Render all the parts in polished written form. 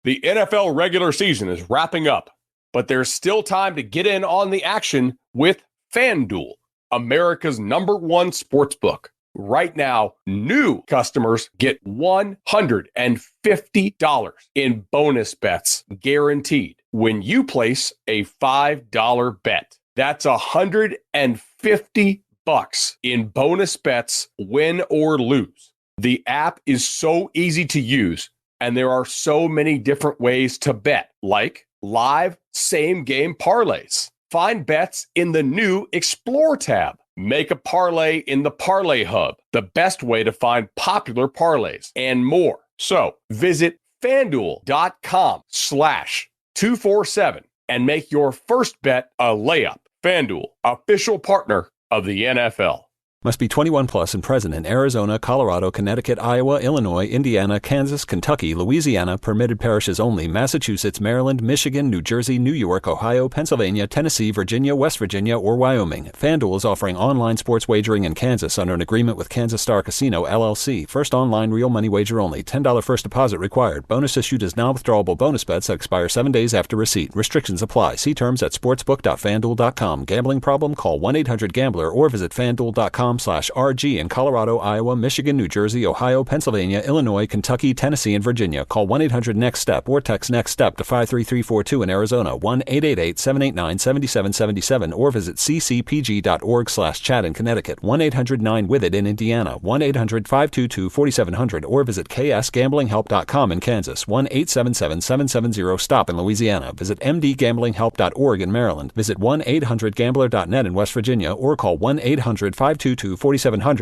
The NFL regular season is wrapping up, but there's still time to get in on the action with FanDuel, America's #1 sportsbook. Right now, new customers get $150 in bonus bets guaranteed when you place a $5 bet. That's $150 in bonus bets, win or lose. The app is so easy to use, and there are so many different ways to bet, like live same-game parlays. Find bets in the new Explore tab. Make a parlay in the Parlay Hub, the best way to find popular parlays, and more. So visit FanDuel.com/247 and make your first bet a layup. FanDuel, official partner of the NFL. Must be 21 plus and present in Arizona, Colorado, Connecticut, Iowa, Illinois, Indiana, Kansas, Kentucky, Louisiana, permitted parishes only, Massachusetts, Maryland, Michigan, New Jersey, New York, Ohio, Pennsylvania, Tennessee, Virginia, West Virginia, or Wyoming. FanDuel is offering online sports wagering in Kansas under an agreement with Kansas Star Casino, LLC. First online real money wager only. $10 first deposit required. Bonus issued as non-withdrawable bonus bets that expire 7 days after receipt. Restrictions apply. See terms at sportsbook.fanduel.com. Gambling problem? Call 1-800-GAMBLER or visit fanduel.com/RG in Colorado, Iowa, Michigan, New Jersey, Ohio, Pennsylvania, Illinois, Kentucky, Tennessee, and Virginia. Call 1-800-NEXT-STEP or text NEXT-STEP to 53342 in Arizona, 1-888-789-7777, or visit ccpg.org/chat in Connecticut, 1-800-9-WITH-IT in Indiana, 1-800-522-4700, or visit ksgamblinghelp.com in Kansas, 1-877-770-STOP in Louisiana. Visit mdgamblinghelp.org in Maryland. Visit 1-800-GAMBLER.net in West Virginia, or call 1-800-522-4700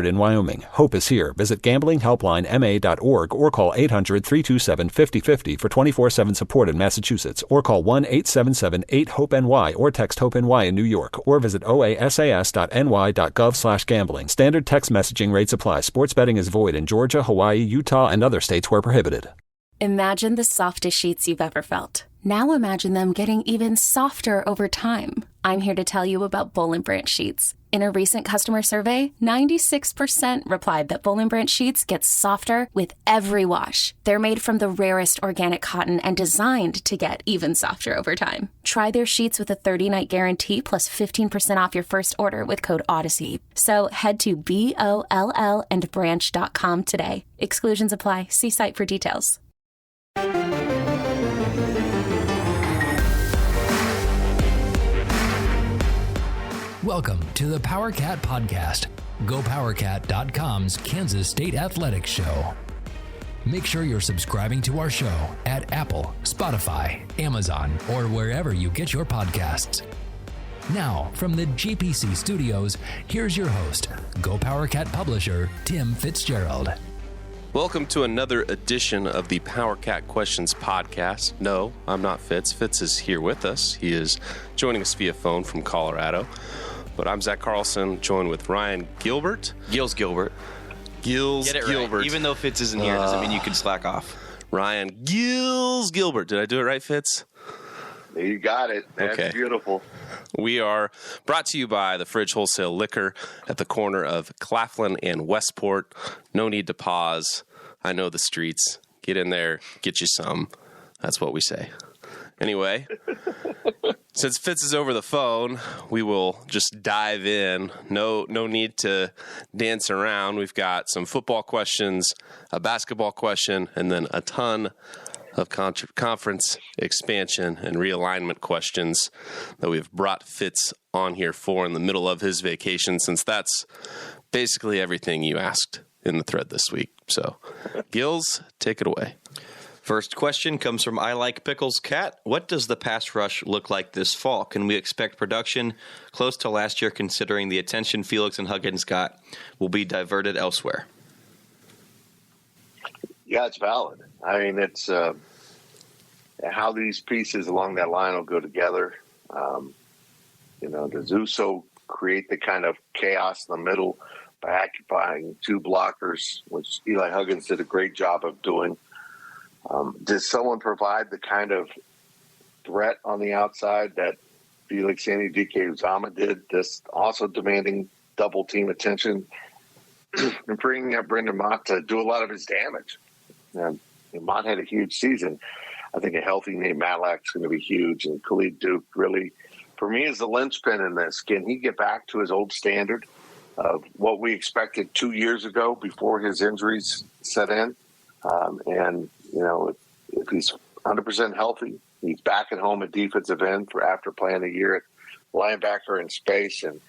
in Wyoming. Hope is here. Visit gamblinghelplinema.org or call 800-327-5050 for 24/7 support in Massachusetts, or call 1-877-8-HOPE-NY or text HOPE-NY in New York, or visit oasas.ny.gov/gambling. Standard text messaging rates apply. Sports betting is void in Georgia, Hawaii, Utah, and other states where prohibited. Imagine the softest sheets you've ever felt. Now imagine them getting even softer over time. I'm here to tell you about Boll & Branch sheets. In a recent customer survey, 96% replied that Boll & Branch sheets get softer with every wash. They're made from the rarest organic cotton and designed to get even softer over time. Try their sheets with a 30-night guarantee plus 15% off your first order with code Odyssey. So head to BOLLandbranch.com today. Exclusions apply. See site for details. Welcome to the PowerCat Podcast, GoPowerCat.com's Kansas State Athletics Show. Make sure you're subscribing to our show at Apple, Spotify, Amazon, or wherever you get your podcasts. Now, from the GPC studios, here's your host, GoPowerCat publisher, Tim Fitzgerald. Welcome to another edition of the PowerCat Questions podcast. No, I'm not Fitz. Fitz is here with us. He is joining us via phone from Colorado. But I'm Zach Carlson, joined with Ryan Gilbert. Gills Gilbert. Get it Gilbert. Right. Even though Fitz isn't here, doesn't mean you can slack off. Ryan Gills Gilbert. Did I do it right, Fitz? You got it. That's okay. Beautiful. We are brought to you by the Fridge Wholesale Liquor at the corner of Claflin and Westport. No need to pause. I know the streets. Get in there. Get you some. That's what we say. Anyway, since Fitz is over the phone, we will just dive in. No need to dance around. We've got some football questions, a basketball question, and then a ton of conference expansion and realignment questions that we've brought Fitz on here for in the middle of his vacation, since that's basically everything you asked in the thread this week. So, Gills, take it away. First question comes from I Like Pickles Cat. What does the pass rush look like this fall? Can we expect production close to last year, considering the attention Felix and Huggins got will be diverted elsewhere? Yeah, it's valid. I mean, it's how these pieces along that line will go together. Does Uso create the kind of chaos in the middle by occupying two blockers, which Eli Huggins did a great job of doing? Does someone provide the kind of threat on the outside that Felix Anudike-Uzomah did, just also demanding double team attention and bringing up Brendan Mott to do a lot of his damage? And Mott had a huge season. I think a healthy Nate Matlack is going to be huge. And Khalid Duke really, for me, is the linchpin in this. Can he get back to his old standard of what we expected 2 years ago before his injuries set in? And, you know, if he's 100% healthy, he's back at home at defensive end after playing a year at linebacker in space. And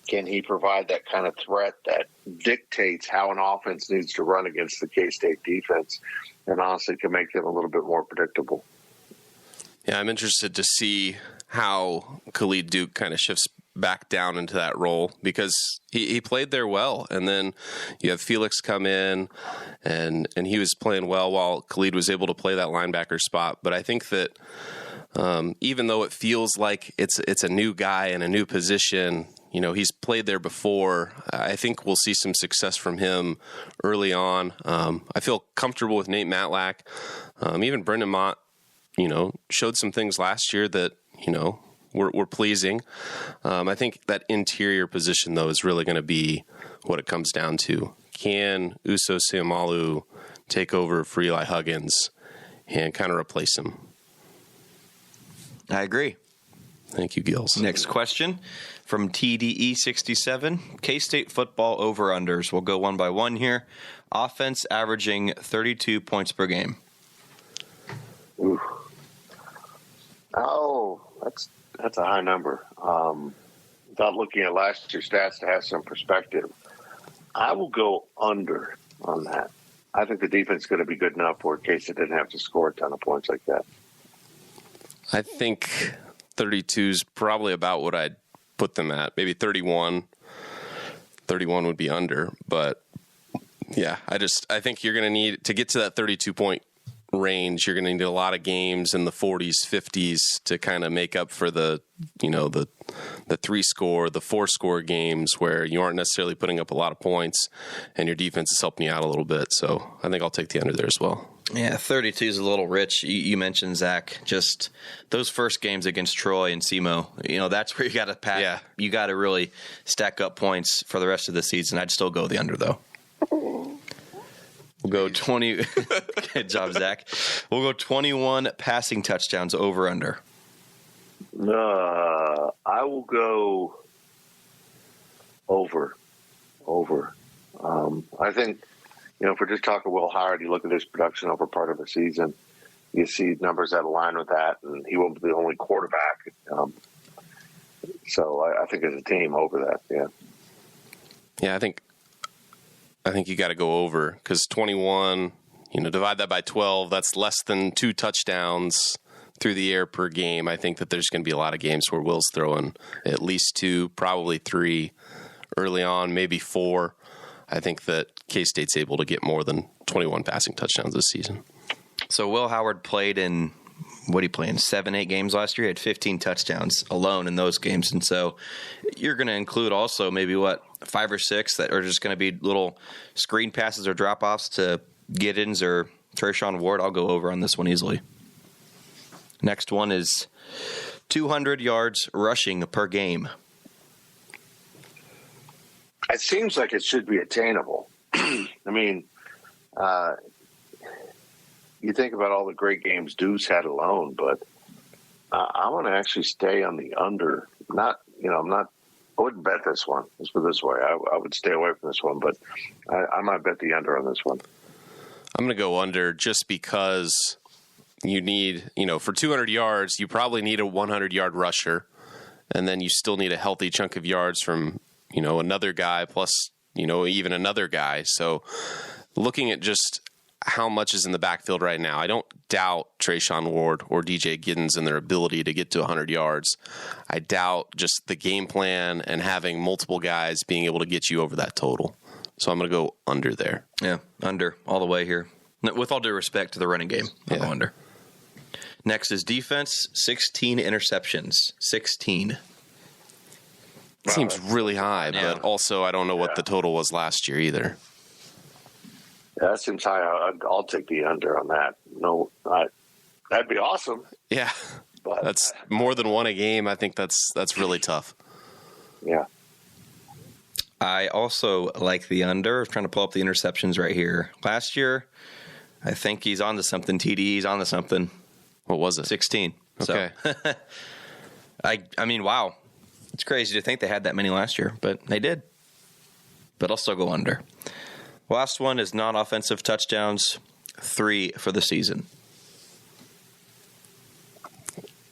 can he provide that kind of threat that dictates how an offense needs to run against the K-State defense and honestly can make them a little bit more predictable? Yeah, I'm interested to see how Khalid Duke kind of shifts back down into that role, because he played there well. And then you have Felix come in and he was playing well while Khalid was able to play that linebacker spot. But I think that even though it feels like it's a new guy in a new position, you know, he's played there before. I think we'll see some success from him early on. I feel comfortable with Nate Matlack. Even Brendan Mott, you know, showed some things last year that, you know, were pleasing. I think that interior position, though, is really going to be what it comes down to. Can Uso Seumalo take over for Eli Huggins and kind of replace him? I agree. Thank you, Gills. Next question from TDE67. K-State football over-unders. We'll go one by one here. Offense averaging 32 points per game. Ooh. Oh, that's a high number. Without looking at last year's stats to have some perspective, I will go under on that. I think the defense is going to be good enough for in case it didn't have to score a ton of points like that. I think 32 is probably about what I'd put them at. Maybe 31. 31 would be under. But, yeah, I think you're going to need to get to that 32-point range. You're going to need a lot of games in the 40s, 50s to kind of make up for the 3-score, the 4-score games where you aren't necessarily putting up a lot of points and your defense is helping you out a little bit. So I think I'll take the under there as well. Yeah, 32 is a little rich. You mentioned, Zach, just those first games against Troy and SEMO. You know, that's where you got to pack. Yeah. You got to really stack up points for the rest of the season. I'd still go the under, though. We'll go 20. Good job, Zach. We'll go 21 passing touchdowns over under. I will go over. I think, you know, if we're just talking Will Howard, you look at his production over part of the season, you see numbers that align with that, and he won't be the only quarterback. So I think as a team over that, yeah. Yeah, I think you got to go over, because 21, you know, divide that by 12, that's less than 2 touchdowns through the air per game. I think that there's going to be a lot of games where Will's throwing at least 2, probably 3 early on, maybe 4. I think that K-State's able to get more than 21 passing touchdowns this season. So Will Howard played in, what did he play in, 7-8 games last year? He had 15 touchdowns alone in those games. And so you're going to include also maybe 5 or 6 that are just going to be little screen passes or drop-offs to Giddens or Treshaun Ward. I'll go over on this one easily. Next one is 200 yards rushing per game. It seems like it should be attainable. I mean, you think about all the great games Deuce had alone, but I want to actually stay on the under. I wouldn't bet this one. Let's put it this way. I would stay away from this one, but I might bet the under on this one. I'm going to go under just because you need, for 200 yards, you probably need a 100-yard rusher, and then you still need a healthy chunk of yards from, another guy plus, even another guy. So looking at just how much is in the backfield right now, I don't doubt Treshaun Ward or DJ Giddens and their ability to get to 100 yards. I doubt just the game plan and having multiple guys being able to get you over that total. So I'm going to go under there. Yeah, under all the way here. With all due respect to the running game, I'll go under. Next is defense, 16 interceptions. 16. Seems really high, but also I don't know what the total was last year either. Yeah, that seems high. I'll take the under on that. No, that'd be awesome. Yeah, but that's more than one a game. I think that's really tough. Yeah. I also like the under. I'm trying to pull up the interceptions right here. Last year, I think he's on to something. TDE's on to something. What was it? 16. Okay. So, I mean, wow. It's crazy to think they had that many last year, but they did. But I'll still go under. Last one is non-offensive touchdowns, 3 for the season.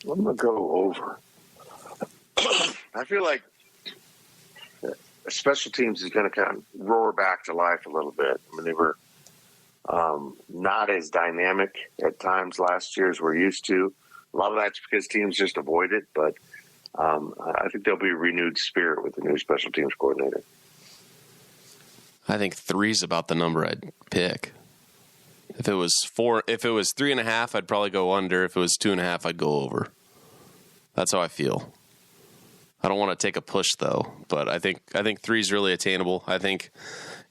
I'm going to go over. I feel like special teams is going to kind of roar back to life a little bit. I mean, they were not as dynamic at times last year as we're used to. A lot of that's because teams just avoid it, but I think there'll be a renewed spirit with the new special teams coordinator. I think 3 is about the number I'd pick. If it was 3.5, I'd probably go under. If it was 2.5, I'd go over. That's how I feel. I don't want to take a push though, but I think 3 is really attainable. I think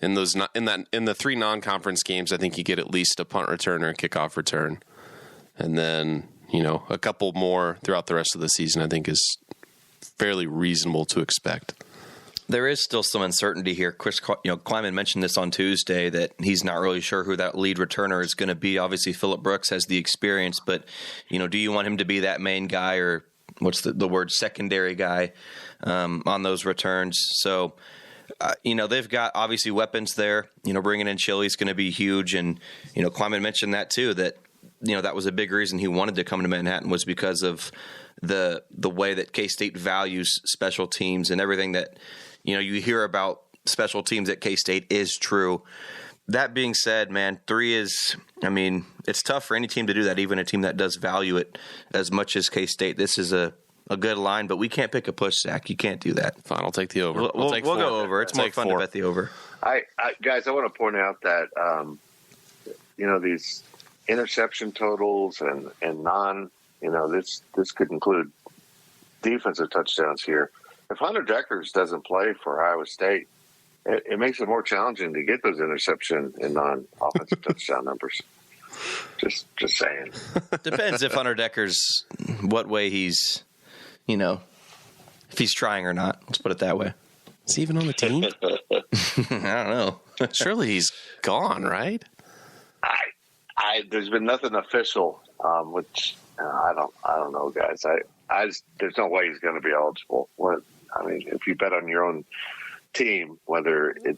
in the 3 non-conference games, I think you get at least a punt return or a kickoff return, and then a couple more throughout the rest of the season. I think is fairly reasonable to expect. There is still some uncertainty here. Chris, Kleiman mentioned this on Tuesday that he's not really sure who that lead returner is going to be. Obviously, Phillip Brooks has the experience, but do you want him to be that main guy, or what's the word, secondary guy on those returns? So, they've got obviously weapons there. Bringing in Chili's going to be huge, and Kleiman mentioned that too. That that was a big reason he wanted to come to Manhattan, was because of the way that K-State values special teams, and everything that you hear about special teams at K-State is true. That being said, man, 3 is, it's tough for any team to do that, even a team that does value it as much as K-State. This is a good line, but we can't pick a push, Zach. You can't do that. Fine, I'll take the over. We'll go over. It's more fun to bet the over. Guys, I want to point out that, these interception totals and non, this could include defensive touchdowns here. If Hunter Deckers doesn't play for Iowa State, it makes it more challenging to get those interception and non-offensive touchdown numbers. Just saying. Depends if Hunter Deckers, what way he's, if he's trying or not. Let's put it that way. Is he even on the team? I don't know. Surely he's gone, right? There's been nothing official, which I don't know, guys. There's no way he's going to be eligible. If you bet on your own team, whether it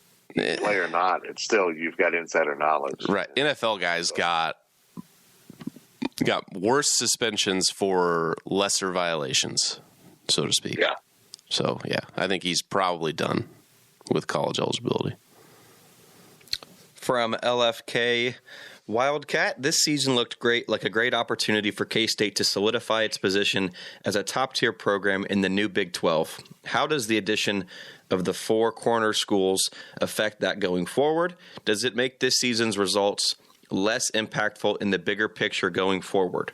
play or not, it's still, you've got insider knowledge. Right. NFL guys got worse suspensions for lesser violations, so to speak. Yeah. So, yeah, I think he's probably done with college eligibility. From LFK Wildcat, this season looked like a great opportunity for K-State to solidify its position as a top-tier program in the new Big 12. How does the addition of the 4 corner schools affect that going forward? Does it make this season's results less impactful in the bigger picture going forward?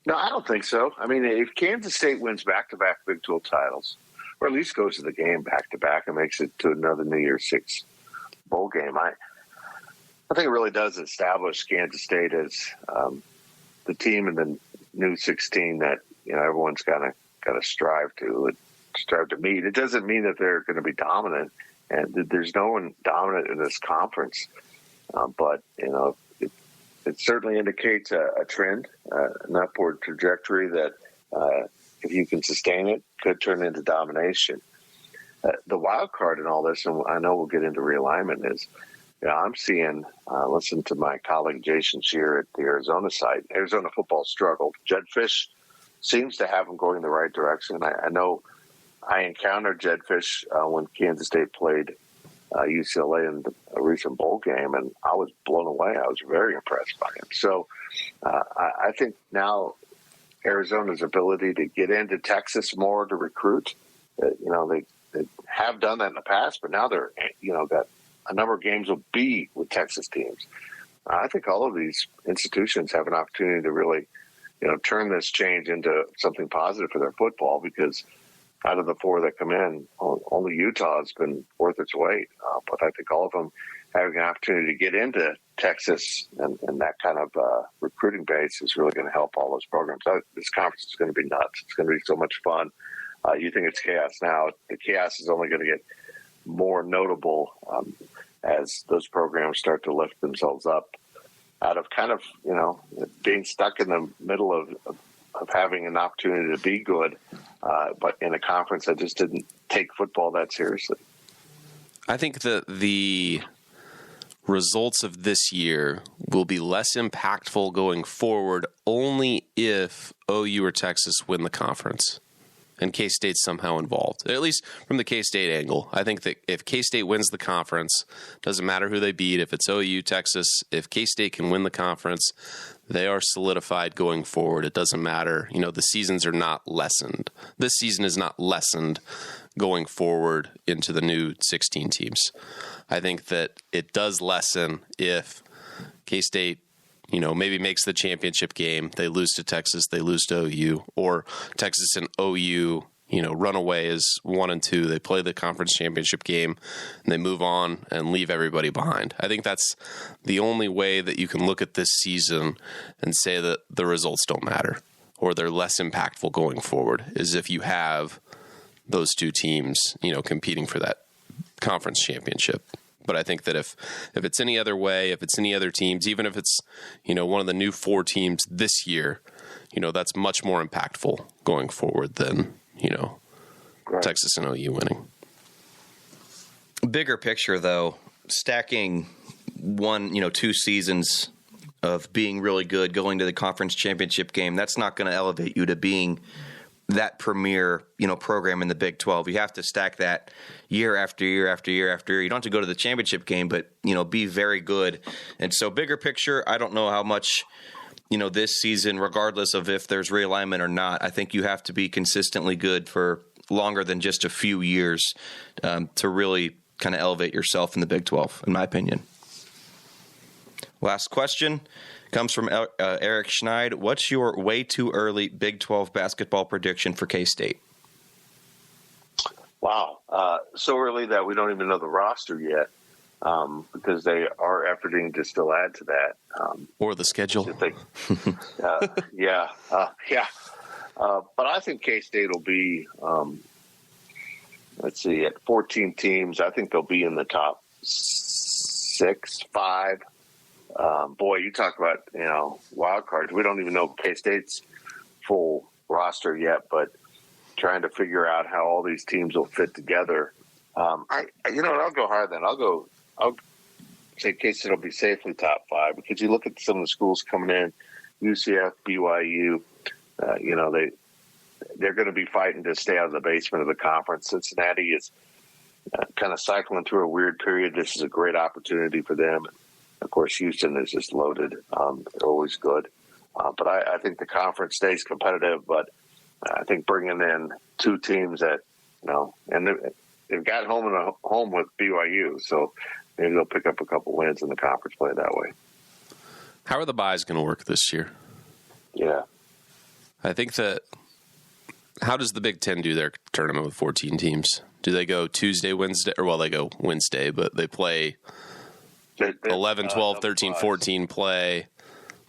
No, I don't think so. If Kansas State wins back-to-back Big 12 titles, or at least goes to the game back-to-back and makes it to another New Year's Six bowl game, I think it really does establish Kansas State as the team in the new 16 that everyone's got to strive to meet. It doesn't mean that they're going to be dominant, and there's no one dominant in this conference. But it certainly indicates a trend, an upward trajectory that if you can sustain it, could turn into domination. The wild card in all this, and I know we'll get into realignment, is I'm seeing, listen to my colleague Jason Shear at the Arizona site. Arizona football struggled. Jed Fish seems to have them going in the right direction. I know I encountered Jed Fish when Kansas State played UCLA in a recent bowl game, and I was blown away. I was very impressed by him. So I think now Arizona's ability to get into Texas more to recruit, they have done that in the past, but now they're, got a number of games will be with Texas teams. I think all of these institutions have an opportunity to really, turn this change into something positive for their football, because out of the 4 that come in, only Utah has been worth its weight. But I think all of them having an opportunity to get into Texas and that kind of recruiting base is really going to help all those programs. This conference is going to be nuts. It's going to be so much fun. You think it's chaos now. The chaos is only going to get more notable as those programs start to lift themselves up out of kind of, being stuck in the middle of having an opportunity to be good, but in a conference that just didn't take football that seriously. I think that the results of this year will be less impactful going forward only if OU or Texas win the conference and K-State's somehow involved, at least from the K-State angle. I think that if K-State wins the conference, doesn't matter who they beat, if it's OU, Texas, if K-State can win the conference, they are solidified going forward. It doesn't matter. The seasons are not lessened. This season is not lessened going forward into the new 16 teams. I think that it does lessen if K-State, maybe makes the championship game. They lose to Texas, they lose to OU, or Texas and OU, run away as 1 and 2. They play the conference championship game and they move on and leave everybody behind. I think that's the only way that you can look at this season and say that the results don't matter or they're less impactful going forward, is if you have those two teams, competing for that conference championship. But I think that if it's any other way, if it's any other teams, even if it's, one of the new 4 teams this year, that's much more impactful going forward than, Right. Texas and OU winning. Bigger picture, though, stacking 2 seasons of being really good, going to the conference championship game, that's not going to elevate you to being that premier, program in the Big 12. You have to stack that year after year after year after year. You don't have to go to the championship game, but, be very good. And so bigger picture, I don't know how much, this season, regardless of if there's realignment or not, I think you have to be consistently good for longer than just a few years to really kind of elevate yourself in the Big 12, in my opinion. Last question comes from Eric Schneid. What's your way too early Big 12 basketball prediction for K-State? Wow. So early that we don't even know the roster yet, because they are efforting to still add to that. Or the schedule. Yeah. But I think K-State will be, at 14 teams. I think they'll be in the top 6, 5. Boy, you talk about, wild cards. We don't even know K-State's full roster yet, but trying to figure out how all these teams will fit together. I'll go higher than I'll say K-State will be safely top 5, because you look at some of the schools coming in, UCF, BYU, they're going to be fighting to stay out of the basement of the conference. Cincinnati is kind of cycling through a weird period. This is a great opportunity for them. Of course, Houston is just loaded. They're always good. But I think the conference stays competitive. But I think bringing in 2 teams that, and they've got home with BYU. So maybe they'll pick up a couple wins in the conference play that way. How are the buys going to work this year? Yeah. I think that, how does the Big Ten do their tournament with 14 teams? Do they go Tuesday, Wednesday, they go Wednesday, but they play 11, 12, 13, 14 play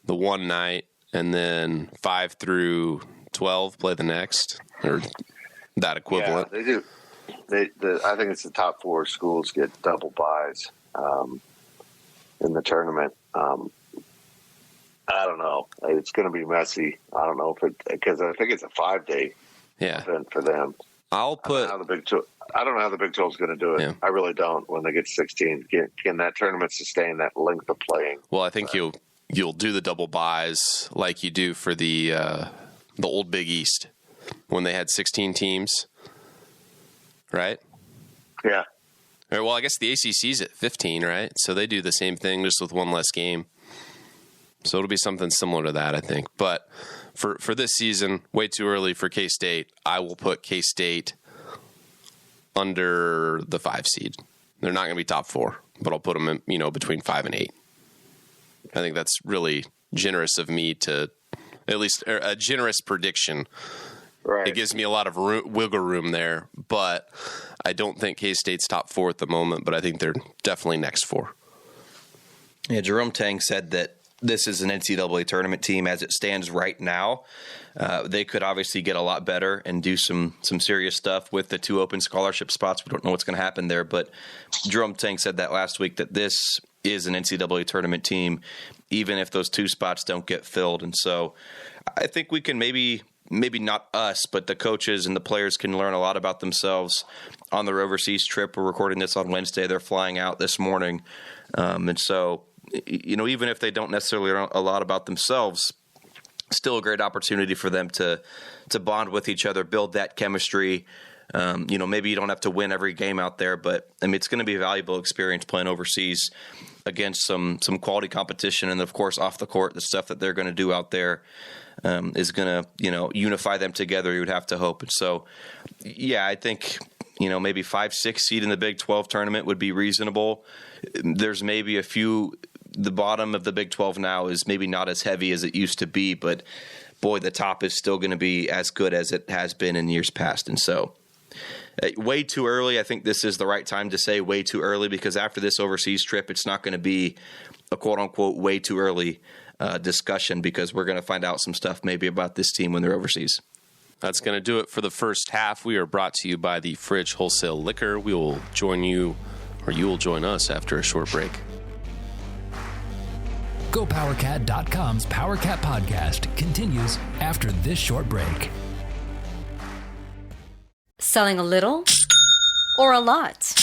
the one night, and then 5 through 12 play the next, or that equivalent? Yeah, they do. I think it's the top 4 schools get double buys in the tournament. I don't know. It's going to be messy. I don't know because I think it's a 5-day event for them. I don't know how the Big 12 is going to do it. Yeah. I really don't. When they get to 16, can that tournament sustain that length of playing? Well, I think you'll do the double buys like you do for the old Big East when they had 16 teams, right? Yeah. Well, I guess the ACC's at 15, right? So they do the same thing, just with one less game. So it'll be something similar to that, I think. But for this season, way too early for K-State. I will put K-State under the 5 seed. They're not going to be top 4, but I'll put them in, between 5 and 8. I think that's really generous of me to, at least a generous prediction. Right. It gives me a lot of wiggle room there, but I don't think K-State's top 4 at the moment, but I think they're definitely next 4. Yeah, Jerome Tang said that this is an NCAA tournament team as it stands right now. They could obviously get a lot better and do some serious stuff with the 2 open scholarship spots. We don't know what's going to happen there, but Jerome Tang said that last week, that this is an NCAA tournament team, even if those 2 spots don't get filled. And so I think we can maybe not us, but the coaches and the players can learn a lot about themselves on their overseas trip. We're recording this on Wednesday. They're flying out this morning. And so, even if they don't necessarily learn a lot about themselves, still a great opportunity for them to bond with each other, build that chemistry. Maybe you don't have to win every game out there, but it's going to be a valuable experience playing overseas against some quality competition. And of course, off the court, the stuff that they're going to do out there is going to, unify them together, you would have to hope. And so, yeah, I think, maybe 5-6 seed in the Big 12 tournament would be reasonable. There's maybe the bottom of the Big 12 now is maybe not as heavy as it used to be, but boy, the top is still going to be as good as it has been in years past. And so way too early. I think this is the right time to say way too early, because after this overseas trip, it's not going to be a quote unquote way too early discussion, because we're going to find out some stuff maybe about this team when they're overseas. That's going to do it for the first half. We are brought to you by the Fridge Wholesale Liquor. We will join you, or you will join us after a short break. GoPowerCat.com's PowerCat podcast continues after this short break. Selling a little or a lot?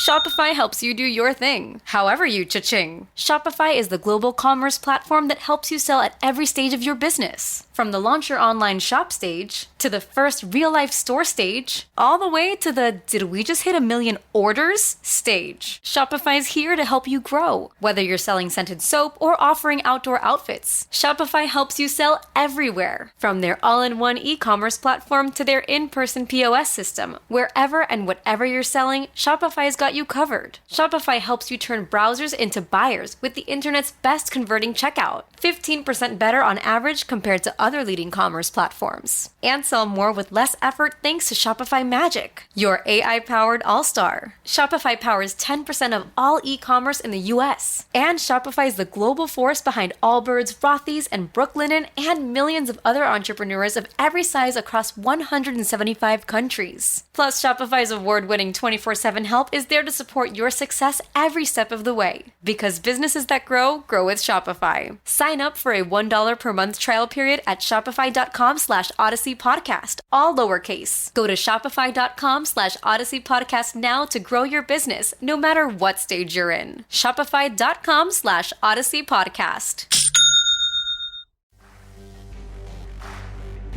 Shopify helps you do your thing, however you cha-ching. Shopify is the global commerce platform that helps you sell at every stage of your business. From the launch your online shop stage, to the first real-life store stage, all the way to the did we just hit 1 million orders stage. Shopify is here to help you grow. Whether you're selling scented soap or offering outdoor outfits, Shopify helps you sell everywhere. From their all-in-one e-commerce platform to their in-person POS system, wherever and whatever you're selling, Shopify's got you covered. Shopify helps you turn browsers into buyers with the internet's best converting checkout, 15% better on average compared to other leading commerce platforms. And sell more with less effort thanks to Shopify Magic, your AI-powered all-star. Shopify powers 10% of all e-commerce in the US. And Shopify is the global force behind Allbirds, Rothy's, and Brooklinen, and millions of other entrepreneurs of every size across 175 countries. Plus, Shopify's award-winning 24/7 help is there to support your success every step of the way. Because businesses that grow with Shopify. Sign up for a $1 per month trial period at shopify.com/Odyssey Podcast, all lowercase. Go to shopify.com/Odyssey Podcast now to grow your business, no matter what stage you're in. Shopify.com/Odyssey Podcast.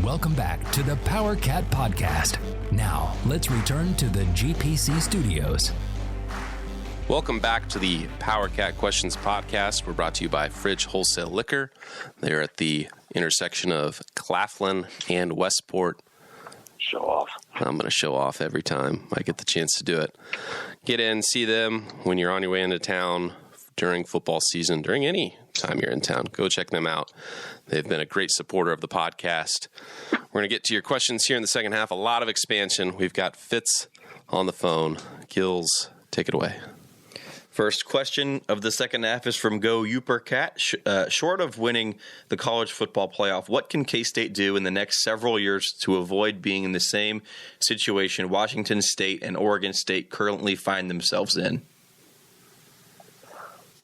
Welcome back to the PowerCat podcast. Now, let's return to the GPC studios. Welcome back to the PowerCat Questions podcast. We're brought to you by Fridge Wholesale Liquor. They're at the intersection of Claflin and Westport. Show off. I'm going to show off every time I get the chance to do it. Get in, see them when you're on your way into town during football season, during any time you're in town. Go check them out. They've been a great supporter of the podcast. We're going to get to your questions here in the second half. A lot of expansion. We've got Fitz on the phone. Gills, take it away. First question of the second half is from Go Uper Cat. Short of winning the college football playoff, what can K-State do in the next several years to avoid being in the same situation Washington State and Oregon State currently find themselves in?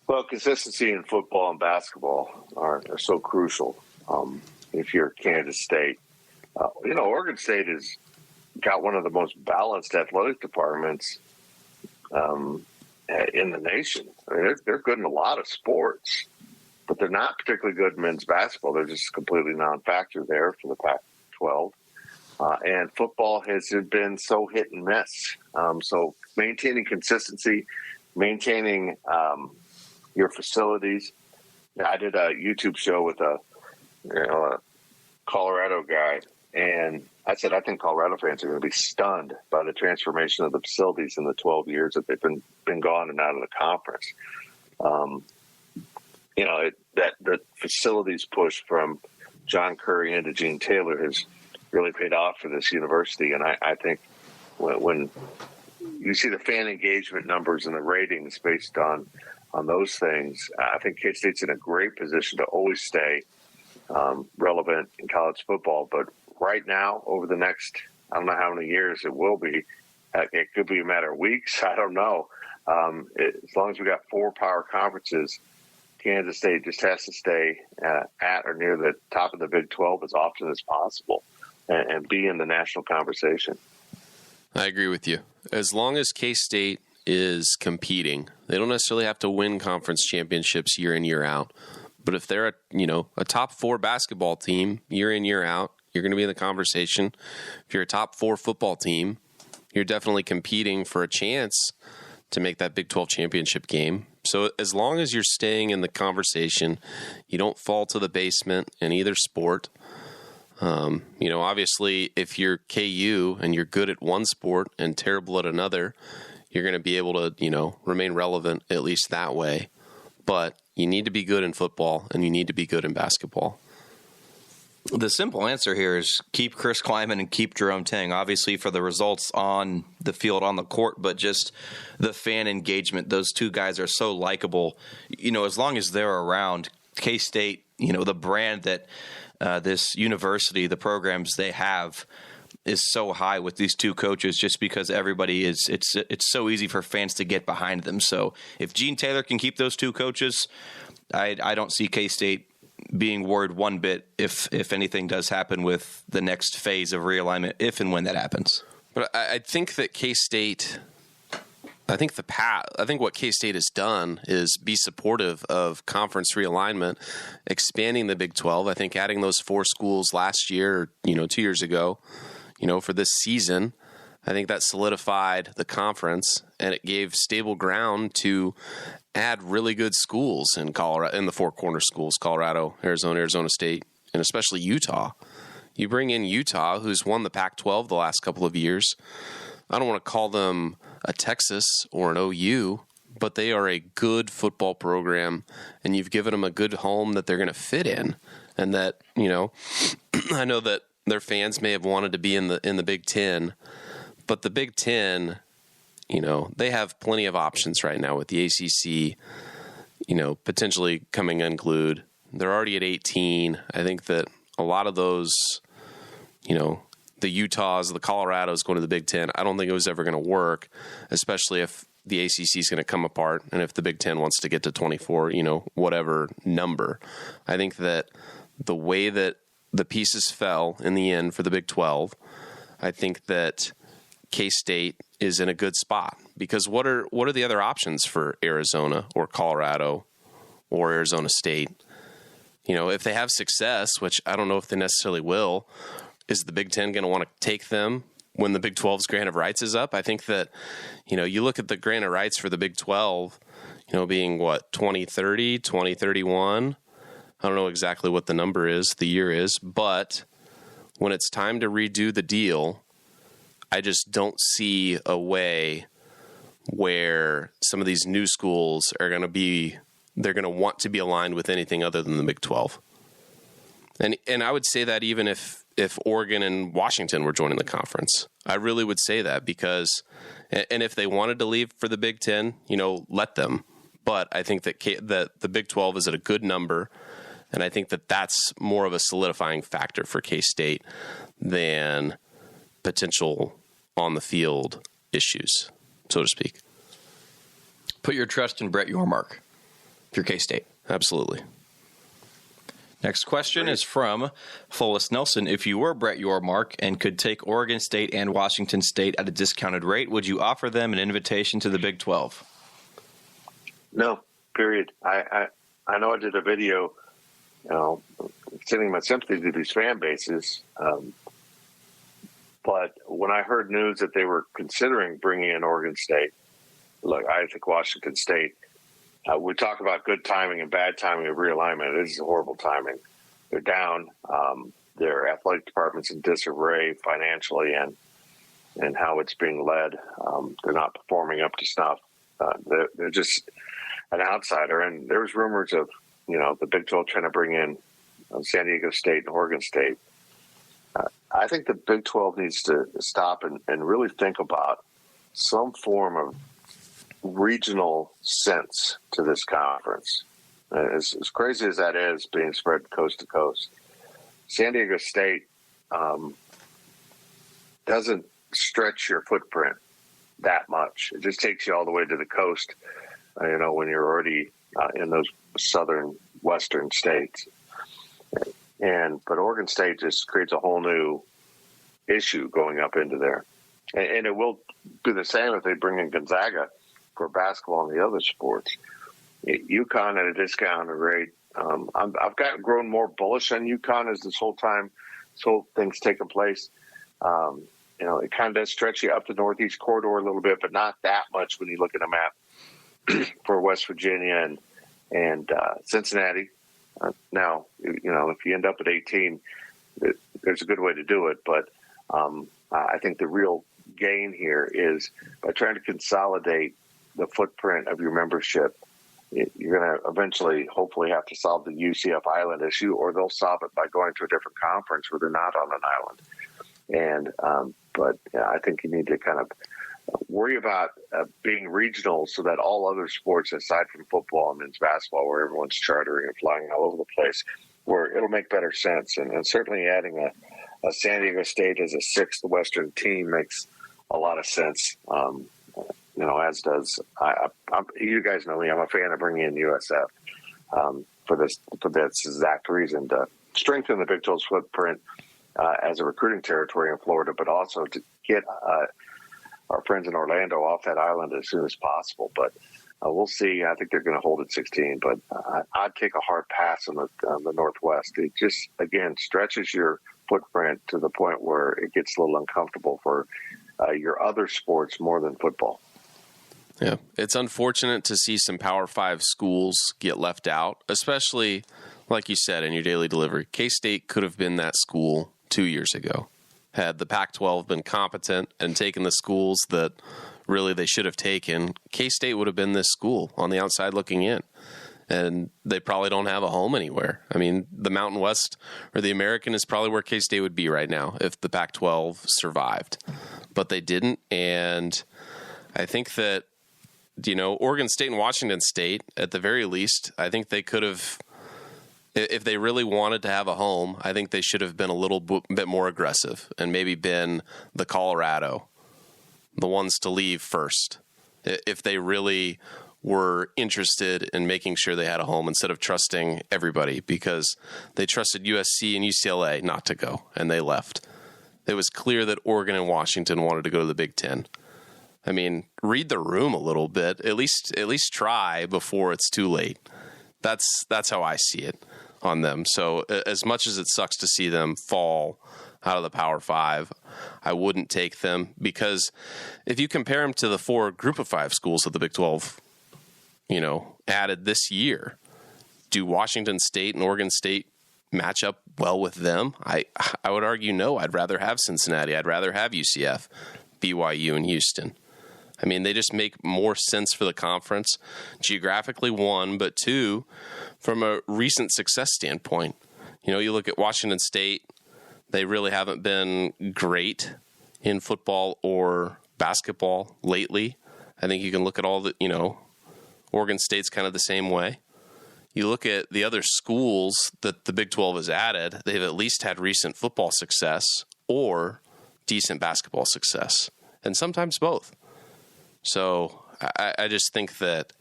Well, consistency in football and basketball are so crucial. If you're Kansas State, Oregon State has got one of the most balanced athletic departments in the nation. I mean, they're good in a lot of sports, but they're not particularly good in men's basketball. They're just completely non-factor there for the Pac-12. And football has been so hit and miss. So maintaining consistency, maintaining your facilities. I did a YouTube show with a Colorado guy, and I said, I think Colorado fans are going to be stunned by the transformation of the facilities in the 12 years that they've been gone and out of the conference. That the facilities push from John Curry into Gene Taylor has really paid off for this university. And I think when you see the fan engagement numbers and the ratings based on those things, I think K-State's in a great position to always stay relevant in college football. But right now, over the next, I don't know how many years it will be, it could be a matter of weeks, I don't know. As long as we got 4 power conferences, Kansas State just has to stay at or near the top of the Big 12 as often as possible and be in the national conversation. I agree with you. As long as K-State is competing, they don't necessarily have to win conference championships year in, year out. But if they're a top 4 basketball team year in, year out, you're going to be in the conversation. If you're a top 4 football team, you're definitely competing for a chance to make that Big 12 championship game. So as long as you're staying in the conversation, you don't fall to the basement in either sport. Obviously, if you're KU and you're good at one sport and terrible at another, you're going to be able to, remain relevant at least that way. But you need to be good in football and you need to be good in basketball. The simple answer here is keep Chris Kleiman and keep Jerome Tang, obviously for the results on the field, on the court, but just the fan engagement. Those two guys are so likable. As long as they're around, K-State, the brand that this university, the programs they have, is so high with these two coaches just because everybody is it's so easy for fans to get behind them. So if Gene Taylor can keep those two coaches, I don't see K-State being worried one bit if anything does happen with the next phase of realignment, if and when that happens. But I think that K-State, I think what K-State has done is be supportive of conference realignment, expanding the Big 12. I think adding those 4 schools last year, 2 years ago, for this season, I think that solidified the conference and it gave stable ground to add really good schools in Colorado, in the 4 corner schools, Colorado, Arizona State, and especially Utah. You bring in Utah, who's won the Pac-12 the last couple of years. I don't want to call them a Texas or an OU, but they are a good football program, and you've given them a good home that they're going to fit in. And that, I know that their fans may have wanted to be in the Big Ten, but the Big Ten, they have plenty of options right now with the ACC, potentially coming unglued. They're already at 18. I think that a lot of those, the Utahs, the Colorados going to the Big Ten, I don't think it was ever going to work, especially if the ACC is going to come apart and if the Big Ten wants to get to 24, whatever number. I think that the way that the pieces fell in the end for the Big 12, I think that K-State is in a good spot because what are the other options for Arizona or Colorado or Arizona State? If they have success, which I don't know if they necessarily will, is the Big Ten going to want to take them when the Big 12's grant of rights is up? I think that, you look at the grant of rights for the Big 12, being 2030, 2031. I don't know exactly what the number is, the year is, but when it's time to redo the deal, I just don't see a way where some of these new schools are going to they're going to want to be aligned with anything other than the Big 12. And I would say that even if Oregon and Washington were joining the conference, I really would say that because, and if they wanted to leave for the Big 10, let them. But I think that the Big 12 is at a good number. And I think that that's more of a solidifying factor for K-State than potential on-the-field issues, so to speak. Put your trust in Brett Yormark if you're K-State. Absolutely. Next question is from Fullest Nelson. If you were Brett Yormark and could take Oregon State and Washington State at a discounted rate, would you offer them an invitation to the Big 12? No, period. I know I did a video sending my sympathy to these fan bases. But when I heard news that they were considering bringing in Oregon State, look, I think Washington State, we talk about good timing and bad timing of realignment. It is horrible timing. They're down. Their athletic department's in disarray financially and how it's being led. They're not performing up to snuff. They're just an outsider. And there was rumors of, the Big 12 trying to bring in San Diego State and Oregon State. I think the Big 12 needs to stop and really think about some form of regional sense to this conference. As crazy as that is, being spread coast to coast, San Diego State doesn't stretch your footprint that much. It just takes you all the way to the coast, when you're already in those southern western states. But Oregon State just creates a whole new issue going up into there. And it will do the same if they bring in Gonzaga for basketball and the other sports. UConn at a discounted rate. I've grown more bullish on UConn as this whole thing's taken place. It kind of does stretch you up the Northeast corridor a little bit, but not that much when you look at a map for West Virginia and Cincinnati. Now, if you end up at 18, there's a good way to do it. But I think the real gain here is by trying to consolidate the footprint of your membership. You're going to eventually, hopefully, have to solve the UCF island issue, or they'll solve it by going to a different conference where they're not on an island. But I think you need to kind of worry about being regional so that all other sports, aside from football and men's basketball, where everyone's chartering and flying all over the place, where it'll make better sense. And certainly adding a San Diego State as a sixth Western team makes a lot of sense. As does you guys know me. I'm a fan of bringing in USF for this exact reason, to strengthen the Big 12's footprint as a recruiting territory in Florida, but also to get our friends in Orlando off that island as soon as possible. But we'll see. I think they're going to hold at 16, but I'd take a hard pass on the Northwest. It just, again, stretches your footprint to the point where it gets a little uncomfortable for your other sports more than football. Yeah, it's unfortunate to see some Power 5 schools get left out, especially, like you said, in your daily delivery. K-State could have been that school 2 years ago. Had the Pac-12 been competent and taken the schools that really they should have taken, K-State would have been this school on the outside looking in. And they probably don't have a home anywhere. I mean, the Mountain West or the American is probably where K-State would be right now if the Pac-12 survived. But they didn't, and I think that, Oregon State and Washington State, at the very least, I think they could have, if they really wanted to have a home, I think they should have been a little bit more aggressive and maybe been the Colorado, the ones to leave first, if they really were interested in making sure they had a home instead of trusting everybody, because they trusted USC and UCLA not to go, and they left. It was clear that Oregon and Washington wanted to go to the Big Ten. I mean, read the room a little bit. At least try before it's too late. That's how I see it on them. So as much as it sucks to see them fall out of the Power 5, I wouldn't take them, because if you compare them to the 4 Group of 5 schools that the Big 12, added this year, do Washington State and Oregon State match up well with them? I would argue no. I'd rather have Cincinnati. I'd rather have UCF, BYU, and Houston. I mean, they just make more sense for the conference, geographically, 1, but 2, from a recent success standpoint. You look at Washington State, they really haven't been great in football or basketball lately. I think you can look at all the, Oregon State's kind of the same way. You look at the other schools that the Big 12 has added, they've at least had recent football success or decent basketball success, and sometimes both. So I just think that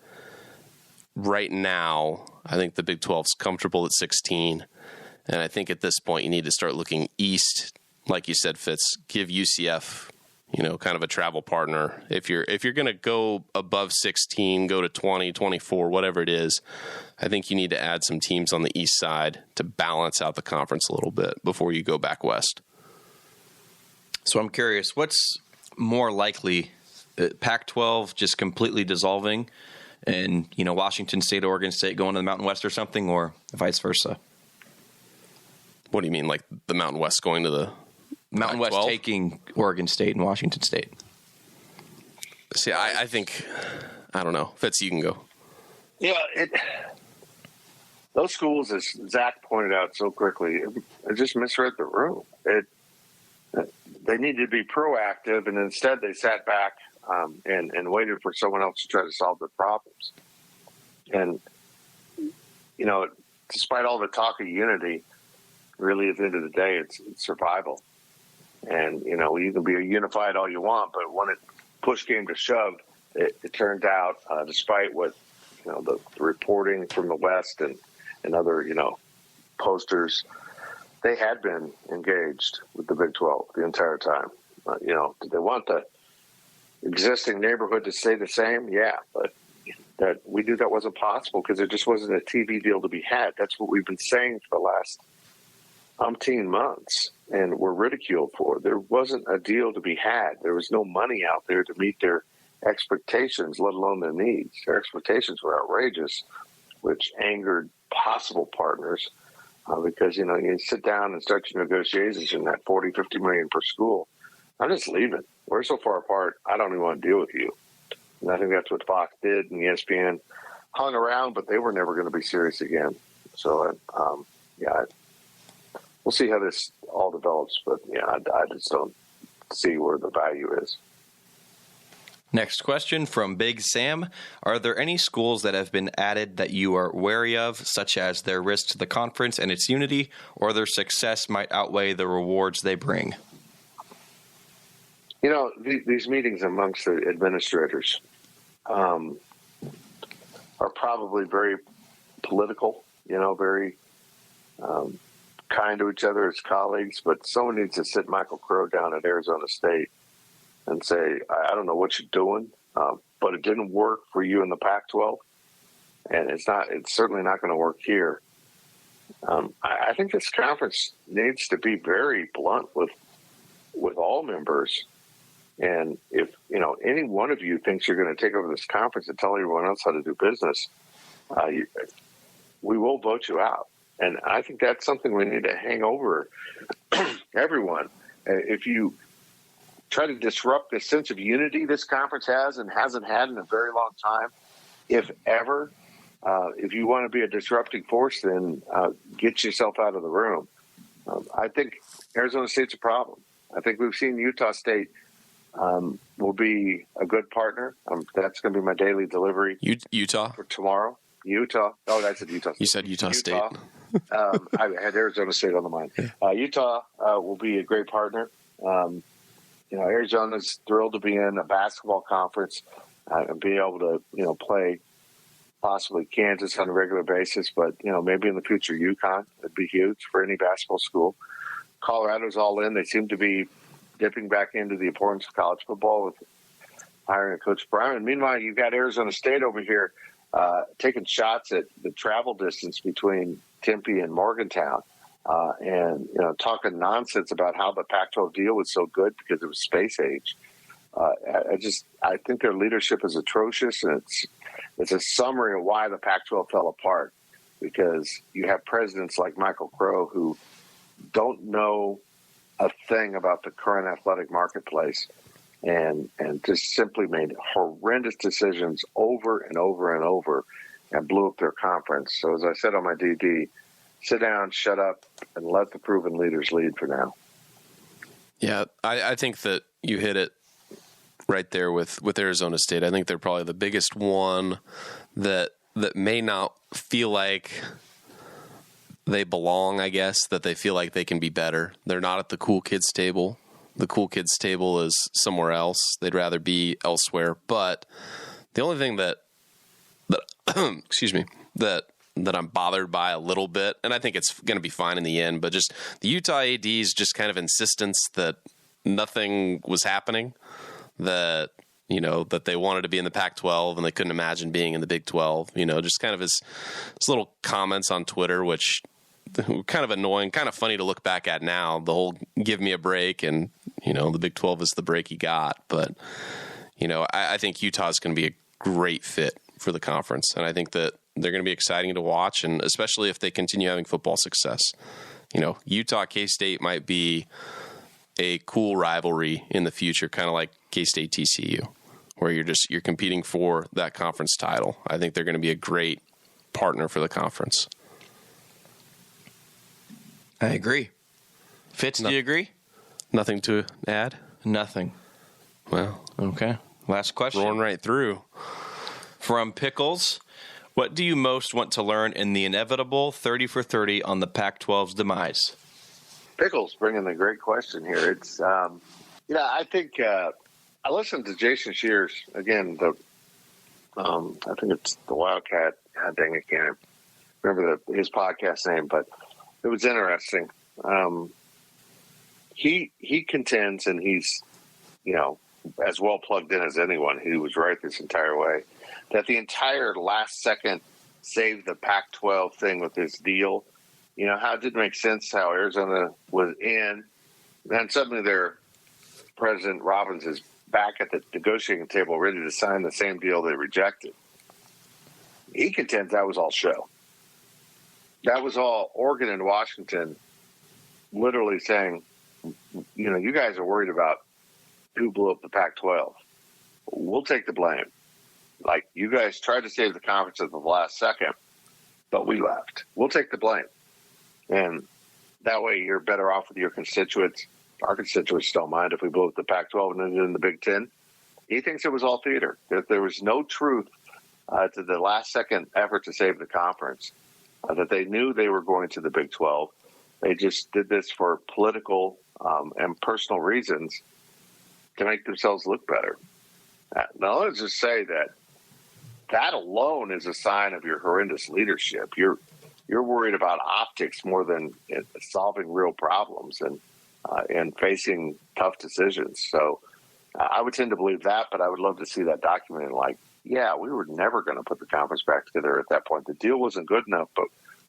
right now, I think the Big 12's comfortable at 16. And I think at this point, you need to start looking east. Like you said, Fitz, give UCF, kind of a travel partner. If you're going to go above 16, go to 20, 24, whatever it is, I think you need to add some teams on the east side to balance out the conference a little bit before you go back west. So I'm curious, what's more likely? Pac-12 just completely dissolving and, Washington State, Oregon State going to the Mountain West or something, or vice versa? What do you mean, like the Mountain West going to the Mountain Pac-12? West taking Oregon State and Washington State? See, I think, I don't know. Fitz, you can go. Yeah, those schools, as Zach pointed out so quickly, it just misread the room. They needed to be proactive, and instead they sat back and waited for someone else to try to solve their problems. And, despite all the talk of unity, really at the end of the day, it's survival. And, you can be unified all you want, but when it push came to shove, it turned out, despite what the reporting from the West and other posters, they had been engaged with the Big 12 the entire time. Did they want the existing neighborhood to stay the same? Yeah, but that we knew that wasn't possible because there just wasn't a TV deal to be had. That's what we've been saying for the last umpteen months, and we're ridiculed for. There wasn't a deal to be had. There was no money out there to meet their expectations, let alone their needs. Their expectations were outrageous, which angered possible partners because, you sit down and start your negotiations in that $40-50 million per school. I'm just leaving. We're so far apart, I don't even want to deal with you. And I think that's what Fox did, and ESPN hung around, but they were never going to be serious again. So, we'll see how this all develops, but I just don't see where the value is. Next question from Big Sam. Are there any schools that have been added that you are wary of, such as their risk to the conference and its unity, or their success might outweigh the rewards they bring? These meetings amongst the administrators are probably very political, very kind to each other as colleagues, but someone needs to sit Michael Crow down at Arizona State and say, I don't know what you're doing, but it didn't work for you in the Pac-12, and it's certainly not going to work here. I think this conference needs to be very blunt with all members. And if, any one of you thinks you're going to take over this conference and tell everyone else how to do business, we will vote you out. And I think that's something we need to hang over everyone. If you try to disrupt the sense of unity this conference has and hasn't had in a very long time, if ever, if you want to be a disrupting force, then get yourself out of the room. I think Arizona State's a problem. I think we've seen Utah State will be a good partner. That's going to be my daily delivery. Utah? For tomorrow. Utah. Oh, that's at Utah State. You said Utah State. I had Arizona State on the mind. Utah will be a great partner. Arizona's thrilled to be in a basketball conference and be able to, play possibly Kansas on a regular basis, but, maybe in the future UConn would be huge for any basketball school. Colorado's all in. They seem to be dipping back into the importance of college football with hiring a Coach Brown. And meanwhile, you've got Arizona State over here taking shots at the travel distance between Tempe and Morgantown. And talking nonsense about how the Pac-12 deal was so good because it was space age. I think their leadership is atrocious, and it's a summary of why the Pac-12 fell apart. Because you have presidents like Michael Crow who don't know a thing about the current athletic marketplace, and just simply made horrendous decisions over and over and over, and blew up their conference. So as I said on my DD, sit down, shut up, and let the proven leaders lead for now. Yeah, I think that you hit it right there with Arizona State. I think they're probably the biggest one that may not feel like they belong, I guess, that they feel like they can be better. They're not at the cool kids table. The cool kids table is somewhere else. They'd rather be elsewhere. But the only thing that excuse me, that I'm bothered by a little bit, and I think it's going to be fine in the end, but just the Utah AD's just kind of insistence that nothing was happening, that they wanted to be in the Pac-12 and they couldn't imagine being in the Big 12, just kind of his little comments on Twitter, which were kind of annoying, kind of funny to look back at now, the whole give me a break, and, the Big 12 is the break he got. But, I think Utah's going to be a great fit for the conference, and I think that they're going to be exciting to watch, and especially if they continue having football success. Utah K-State might be a cool rivalry in the future, kind of like K-State TCU, where you're competing for that conference title. I think they're going to be a great partner for the conference. I agree. Fitz, do you agree? Nothing to add? Nothing. Well, okay. Last question. Rolling right through. From Pickles, what do you most want to learn in the inevitable 30 for 30 on the Pac-12's demise? Pickles bringing the great question here. It's, I think I listened to Jason Shears again. I think it's the Wildcat. God dang, I can't remember his podcast name, but it was interesting. He contends, and he's, as well plugged in as anyone. He was right this entire way, that the entire last second save the Pac-12 thing with this deal, how it didn't make sense how Arizona was in. Then suddenly their President Robbins is back at the negotiating table ready to sign the same deal they rejected. He contends that was all show. That was all Oregon and Washington literally saying, you guys are worried about who blew up the Pac-12. We'll take the blame. Like, you guys tried to save the conference at the last second, but we left. We'll take the blame. And that way you're better off with your constituents. Our constituents don't mind if we blew up the Pac-12 and ended in the Big Ten. He thinks it was all theater, that there was no truth to the last-second effort to save the conference, that they knew they were going to the Big 12. They just did this for political and personal reasons to make themselves look better. Now, let's just say that alone is a sign of your horrendous leadership. You're worried about optics more than solving real problems and facing tough decisions. So I would tend to believe that, but I would love to see that documented. Like, yeah, we were never going to put the conference back together at that point. The deal wasn't good enough, but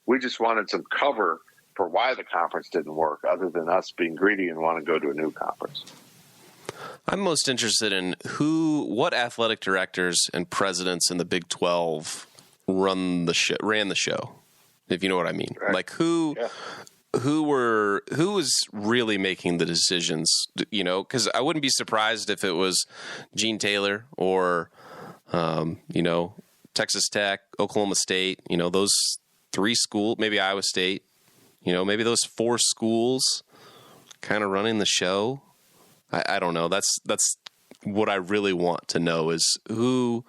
we just wanted some cover for why the conference didn't work, other than us being greedy and want to go to a new conference. I'm most interested in what athletic directors and presidents in the Big 12 ran the show, if you know what I mean. Right. Like who was really making the decisions, because I wouldn't be surprised if it was Gene Taylor or, Texas Tech, Oklahoma State, those three schools, maybe Iowa State, maybe those four schools kind of running the show. I don't know. That's what I really want to know is who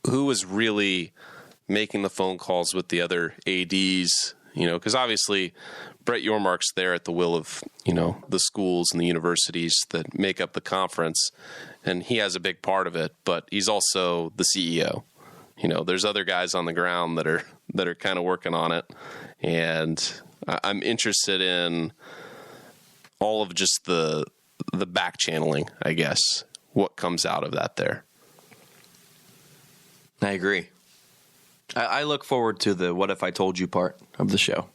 is really making the phone calls with the other ADs, because obviously Brett Yormark's there at the will of, the schools and the universities that make up the conference, and he has a big part of it, but he's also the CEO. There's other guys on the ground that are kind of working on it, and I'm interested in all of just the back channeling, I guess, what comes out of that there. I agree. I look forward to the what if I told you part of the show.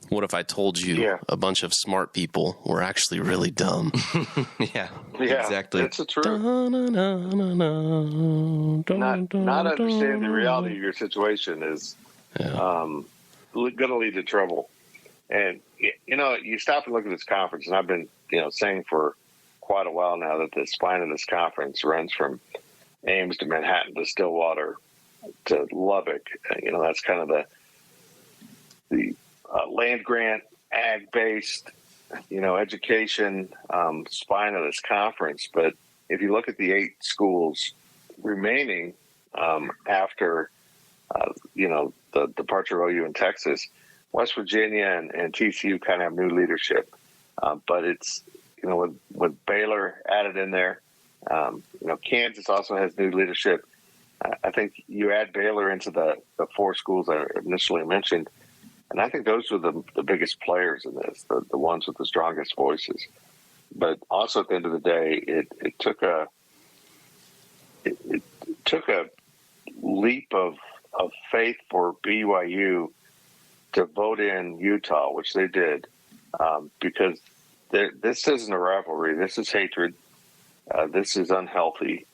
What if I told you a bunch of smart people were actually really dumb? Yeah, exactly. That's the truth. Not understanding the reality of your situation is going to lead to trouble. And, you stop and look at this conference, and I've been, saying for quite a while now that the spine of this conference runs from Ames to Manhattan to Stillwater to Lubbock. That's kind of the land grant, ag-based, education spine of this conference. But if you look at the 8 schools remaining after, the departure of OU in Texas, West Virginia and TCU kind of have new leadership. But it's, with Baylor added in there, Kansas also has new leadership. I think you add Baylor into the 4 schools I initially mentioned, and I think those are the biggest players in this, the ones with the strongest voices. But also at the end of the day, it took a leap of faith for BYU to vote in Utah, which they did, because this isn't a rivalry. This is hatred. This is unhealthy.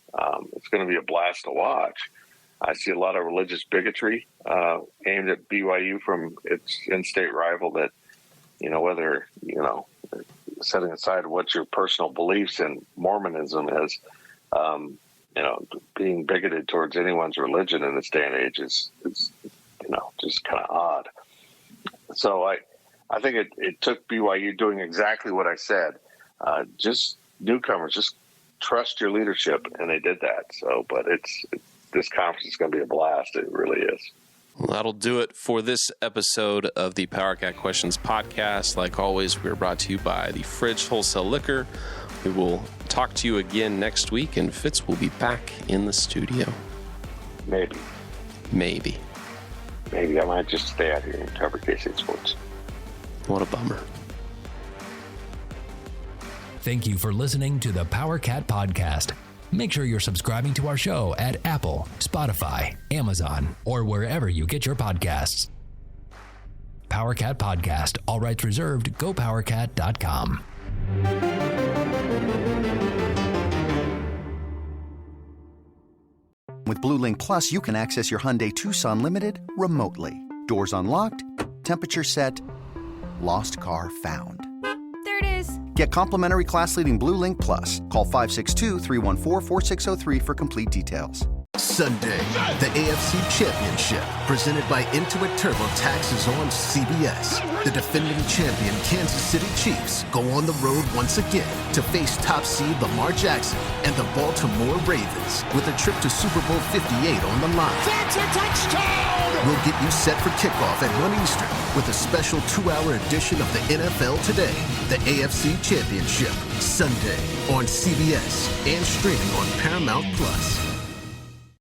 It's going to be a blast to watch. I see a lot of religious bigotry aimed at BYU from its in-state rival that, whether, setting aside what your personal beliefs in Mormonism is, being bigoted towards anyone's religion in this day and age is just kind of odd. So I think it took BYU doing exactly what I said. Just newcomers, just trust your leadership, and they did that. So, but this conference is going to be a blast. It really is. Well, that'll do it for this episode of the Power Cat Questions podcast. Like always, we're brought to you by the Fridge Wholesale Liquor, We will talk to you again next week, and Fitz will be back in the studio. Maybe. Maybe. I might just stay out here and cover K-State sports. What a bummer. Thank you for listening to the Power Cat Podcast. Make sure you're subscribing to our show at Apple, Spotify, Amazon, or wherever you get your podcasts. Power Cat Podcast. All rights reserved. GoPowerCat.com. With Blue Link Plus, you can access your Hyundai Tucson Limited remotely. Doors unlocked, temperature set, lost car found. There it is. Get complimentary class-leading Blue Link Plus. Call 562-314-4603 for complete details. Sunday, the AFC Championship, presented by Intuit TurboTax, is on CBS. The defending champion Kansas City Chiefs go on the road once again to face top seed Lamar Jackson and the Baltimore Ravens, with a trip to Super Bowl 58 on the line. That's a touchdown! We'll get you set for kickoff at 1 Eastern with a special 2-hour edition of the NFL Today, the AFC Championship, Sunday on CBS and streaming on Paramount+.